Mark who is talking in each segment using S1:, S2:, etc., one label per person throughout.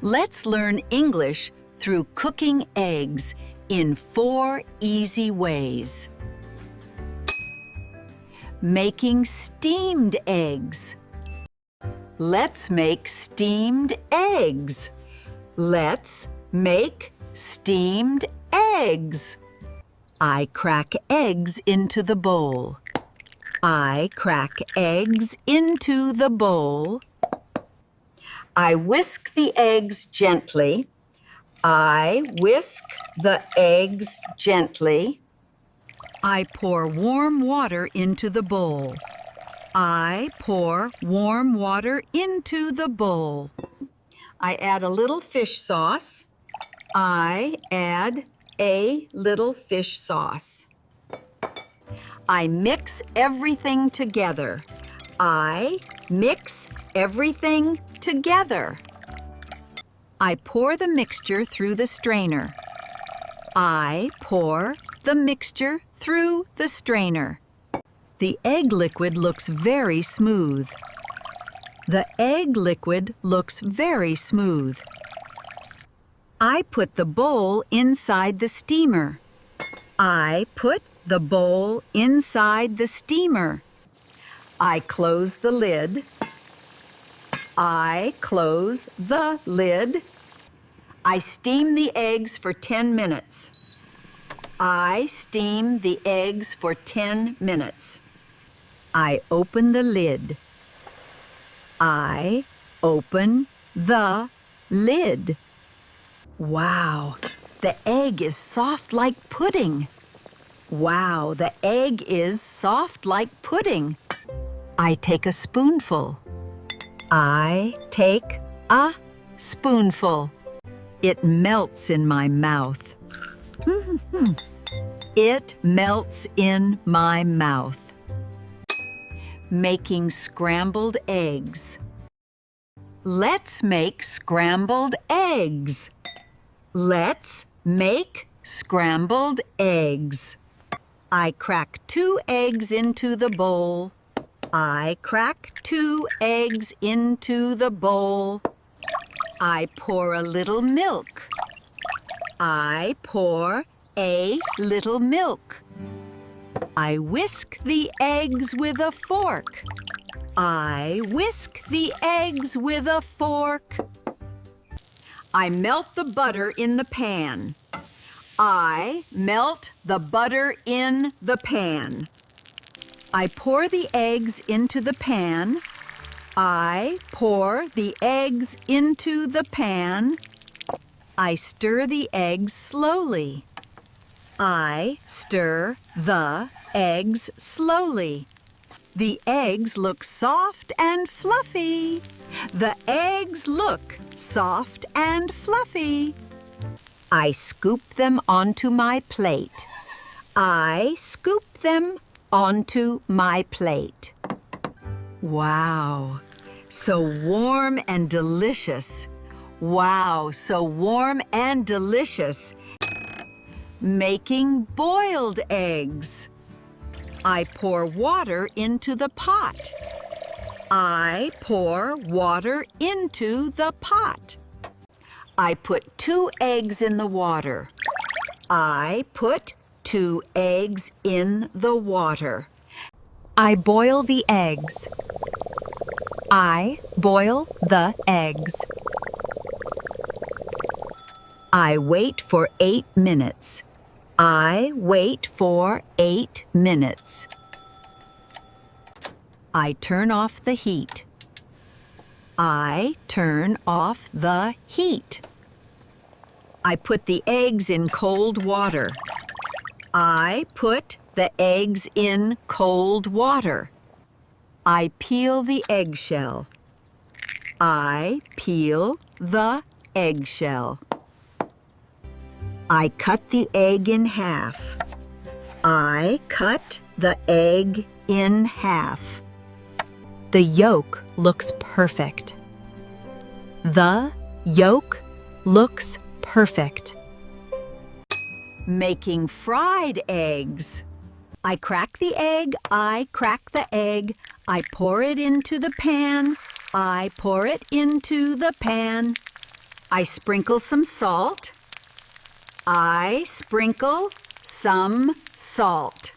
S1: Let's learn English through cooking eggs in 4 easy ways. Making steamed eggs. Let's make steamed eggs. Let's make steamed eggs. I crack eggs into the bowl. I crack eggs into the bowl. I whisk the eggs gently. I whisk the eggs gently. I pour warm water into the bowl. I pour warm water into the bowl. I add a little fish sauce. I add a little fish sauce. I mix everything together. I mix everything together. I pour the mixture through the strainer. I pour the mixture through the strainer. The egg liquid looks very smooth. The egg liquid looks very smooth. I put the bowl inside the steamer. I put the bowl inside the steamer. I close the lid. I close the lid. I steam the eggs for 10 minutes. I steam the eggs for 10 minutes. I open the lid. I open the lid. Wow, the egg is soft like pudding. Wow, the egg is soft like pudding. I take a spoonful. I take a spoonful. It melts in my mouth. It melts in my mouth. Making scrambled eggs. Let's make scrambled eggs. Let's make scrambled eggs. I crack 2 eggs into the bowl. I crack 2 eggs into the bowl. I pour a little milk. I pour a little milk. I whisk the eggs with a fork. I whisk the eggs with a fork. I melt the butter in the pan. I melt the butter in the pan. I pour the eggs into the pan. I pour the eggs into the pan. I stir the eggs slowly. I stir the eggs slowly. The eggs look soft and fluffy. The eggs look soft and fluffy. I scoop them onto my plate. I scoop them onto my plate. Wow, so warm and delicious. Wow, so warm and delicious. Making boiled eggs. I pour water into the pot. I pour water into the pot. I put 2 eggs in the water. I put 2 eggs in the water. I boil the eggs. I boil the eggs. I wait for 8 minutes. I wait for 8 minutes. I turn off the heat. I turn off the heat. I put the eggs in cold water. I put the eggs in cold water. I peel the eggshell. I peel the eggshell. I cut the egg in half. I cut the egg in half. The yolk looks perfect. The yolk looks perfect. Making fried eggs. I crack the egg, I crack the egg. I pour it into the pan. I pour it into the pan. I sprinkle some salt. I sprinkle some salt.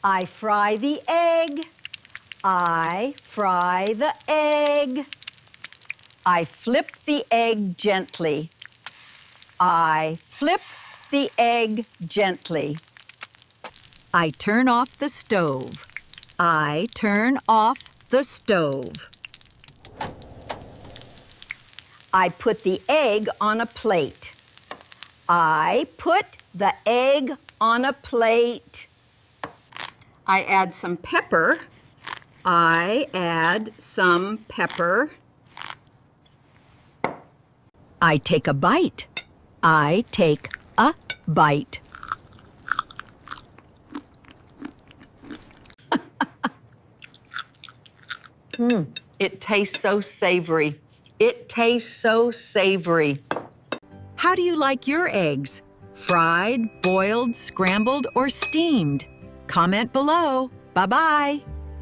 S1: I fry the egg. I fry the egg. I flip the egg gently. I flip the egg gently. I turn off the stove. I turn off the stove. I put the egg on a plate. I put the egg on a plate. I add some pepper. I add some pepper. I take a bite. I take a bite. It tastes so savory. It tastes so savory. How do you like your eggs? Fried, boiled, scrambled, or steamed? Comment below. Bye-bye.